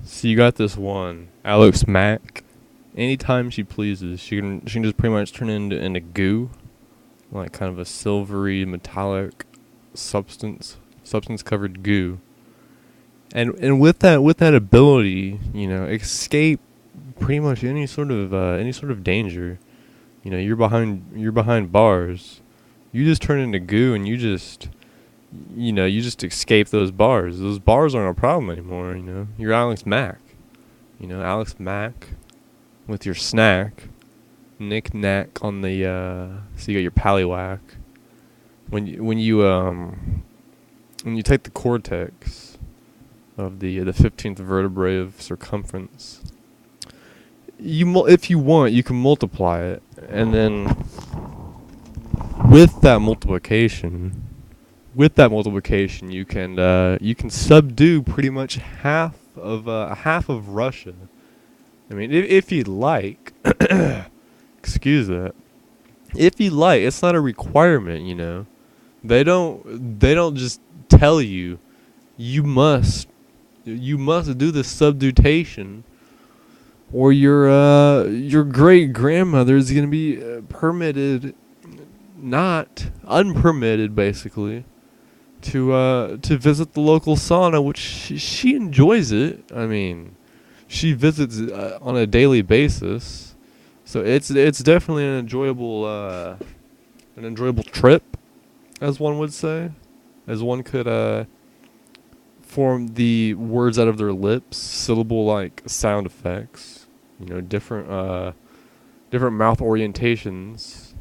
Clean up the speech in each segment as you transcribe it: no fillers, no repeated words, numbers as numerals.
So you got this one, Alex Mack. Anytime she pleases, she can just pretty much turn it into goo, like kind of a silvery metallic substance covered goo. And with that ability, escape pretty much any sort of danger. You're behind bars. You just turn into goo and you just escape those bars. Those bars aren't a problem anymore, You're Alex Mack. Alex Mack with your snack, knick knack on the so you got your pallywhack. When you take the cortex of the 15th vertebrae of circumference, if you want, you can multiply it, and then with that multiplication, you can subdue pretty much half of Russia. I mean, if you'd like, excuse that. If you like, it's not a requirement. They don't just tell you must do the subdutation, or your great grandmother is gonna be permitted, not unpermitted, basically, to visit the local sauna, which she enjoys it. I mean, she visits on a daily basis, so it's definitely an enjoyable trip, as one would say, as one could form the words out of their lips, syllable like sound effects, different mouth orientations,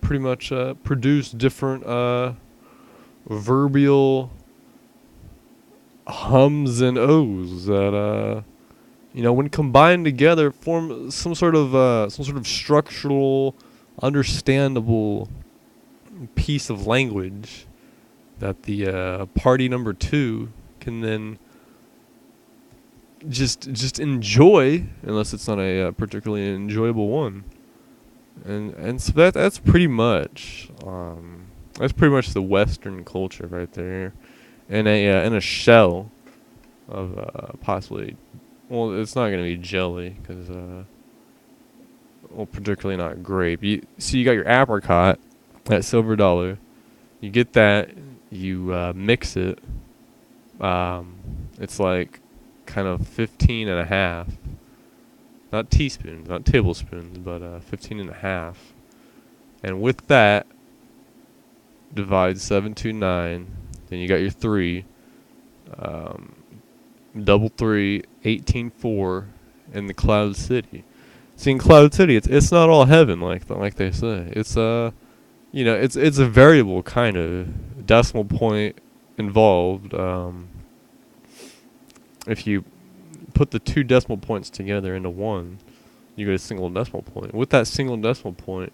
pretty much produce different verbal hums and ohs that when combined together form some sort of structural, understandable piece of language that the party number two can then just enjoy, unless it's not a particularly enjoyable one. And so that's pretty much the Western culture right there, in a shell of possibly. Well, it's not gonna be jelly, because particularly not grape. So you got your apricot, that silver dollar. You get that, you mix it. It's like kind of 15 and a half. Not teaspoons, not tablespoons, but 15 and a half. And with that, divide 729. Then you got your 3. Double 3, 18.4 in the Cloud City. See, in Cloud City, it's not all heaven like they say. It's it's a variable kind of decimal point involved. If you put the 2 decimal points together into one, you get a single decimal point. With that single decimal point,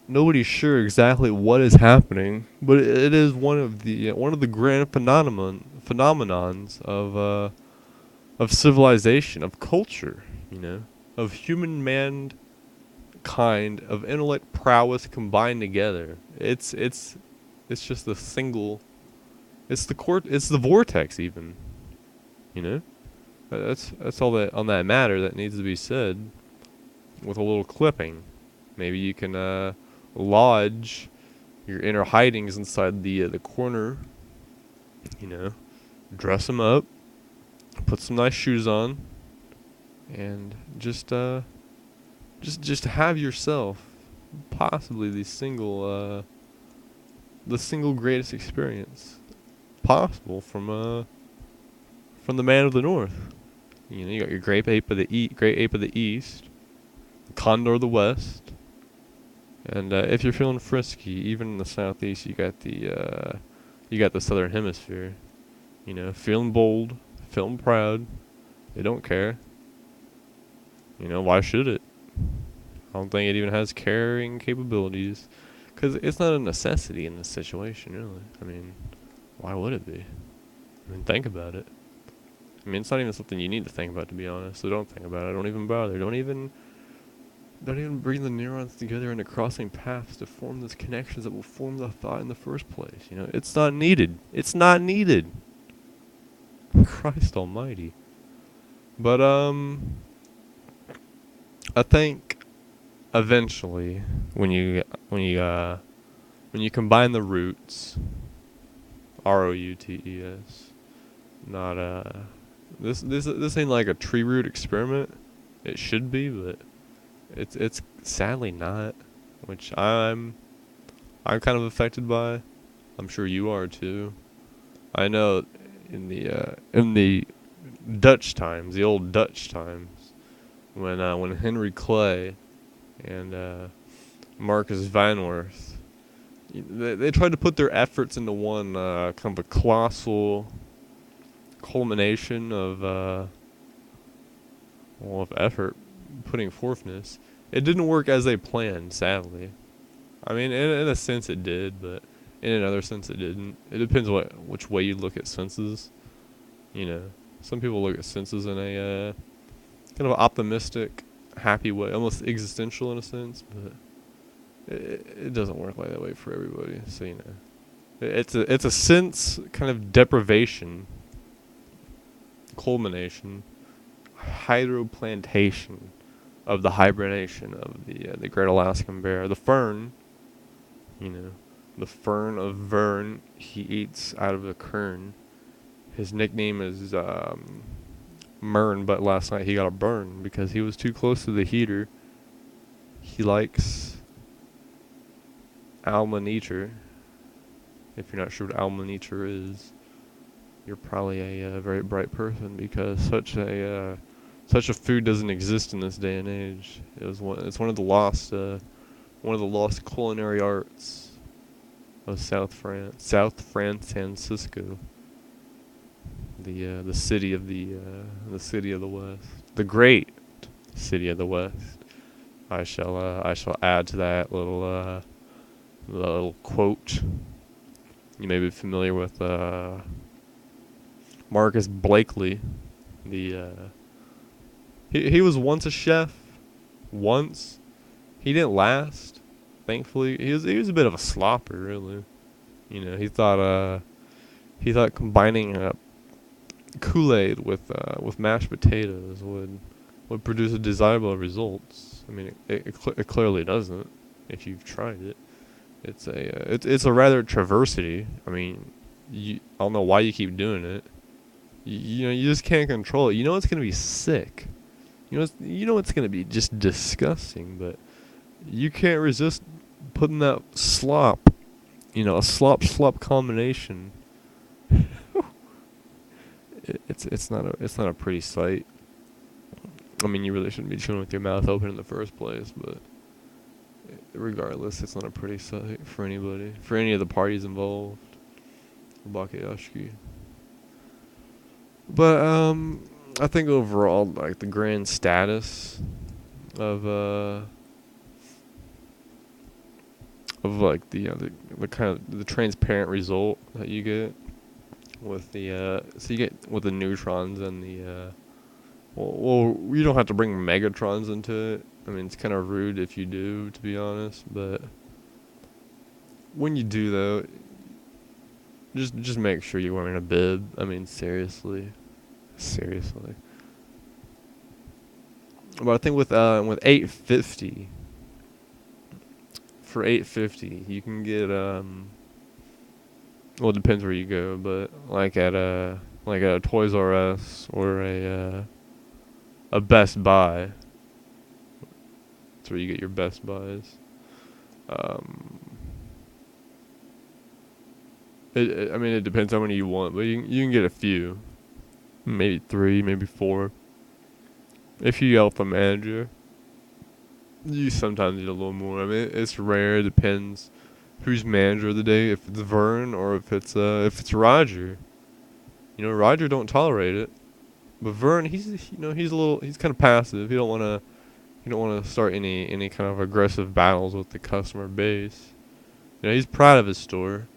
nobody's sure exactly what is happening, but it is one of the grand phenomenons of civilization, of culture, of human mankind, of intellect prowess combined together. It's just a single. It's the vortex, even. That's all that on that matter that needs to be said, with a little clipping. Maybe you can lodge your inner hidings inside the corner. Dress them up, put some nice shoes on, and just have yourself possibly the single greatest experience possible from the man of the north. You got your great ape of the east, condor of the west, and if you're feeling frisky, even in the southeast, you got the southern hemisphere. Feeling bold, feeling proud. They don't care. Why should it? I don't think it even has carrying capabilities, because it's not a necessity in this situation, really. I mean, why would it be? I mean, think about it. I mean, it's not even something you need to think about, to be honest. So don't think about it. Don't even bother. Don't even bring the neurons together into crossing paths to form those connections that will form the thought in the first place. It's not needed. It's not needed. Christ almighty. But I think eventually when you when you combine the roots, ROUTES, not this ain't like a tree root experiment. It should be, but it's sadly not, which I'm kind of affected by. I'm sure you are too. I know in the Dutch times, the old Dutch times, when Henry Clay and Marcus Van Worth, they tried to put their efforts into one kind of a colossal culmination of of effort, putting forthness. It didn't work as they planned, sadly. I mean, in a sense it did, but in another sense it didn't. It depends which way you look at senses. You know, some people look at senses in a kind of optimistic, happy way, almost existential in a sense, but it doesn't work like that way for everybody. So you know, it's a sense kind of deprivation, culmination, hydroplantation of the hibernation of the great Alaskan bear, the fern. You know, the fern of Vern. He eats out of the kern. His nickname is Mern, but last night he got a burn because he was too close to the heater. He likes alma nature. If you're not sure what alma nature is, you're probably a very bright person because such a food doesn't exist in this day and age. It's one of the lost culinary arts of South Francisco, the city of the city of the West, the great city of the West. I shall add to that little quote. You may be familiar with Marcus Blakely. He was once a chef. Once. He didn't last. Thankfully, he was a bit of a slopper, really. You know, he thought combining Kool-Aid with mashed potatoes would produce a desirable results. I mean, it clearly doesn't. If you've tried it, it's a rather traversity. I mean, I don't know why you keep doing it. You know, you just can't control it. You know it's gonna be sick. You know it's gonna be just disgusting, but you can't resist putting that slop. You know, a slop combination. It's not a pretty sight. I mean, you really shouldn't be chewing with your mouth open in the first place, but regardless, it's not a pretty sight for anybody, for any of the parties involved. Bakayashki. But I think overall, like the grand status of like the kind of the transparent result that you get with so you get with the neutrons and well, you don't have to bring megatrons into it. I mean, it's kind of rude if you do, to be honest, but when you do though, just make sure you're wearing a bib. I mean, seriously. But I think with 850, for 850 you can get well, it depends where you go, but like at a Toys R Us or a Best Buy. That's where you get your Best Buys. I mean, it depends how many you want, but you can get a few, maybe 3, maybe 4. If you yell at the manager, you sometimes need a little more. I mean, it's rare. It depends who's manager of the day. If it's Vern or if it's Roger. You know, Roger don't tolerate it, but Vern, he's he's kind of passive. He don't wanna start any kind of aggressive battles with the customer base. You know, he's proud of his store.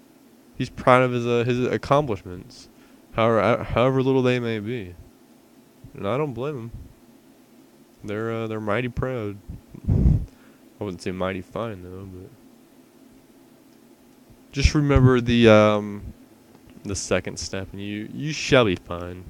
He's proud of his accomplishments, however little they may be. And I don't blame him. They're mighty proud. I wouldn't say mighty fine though, but just remember the second step, and you shall be fine.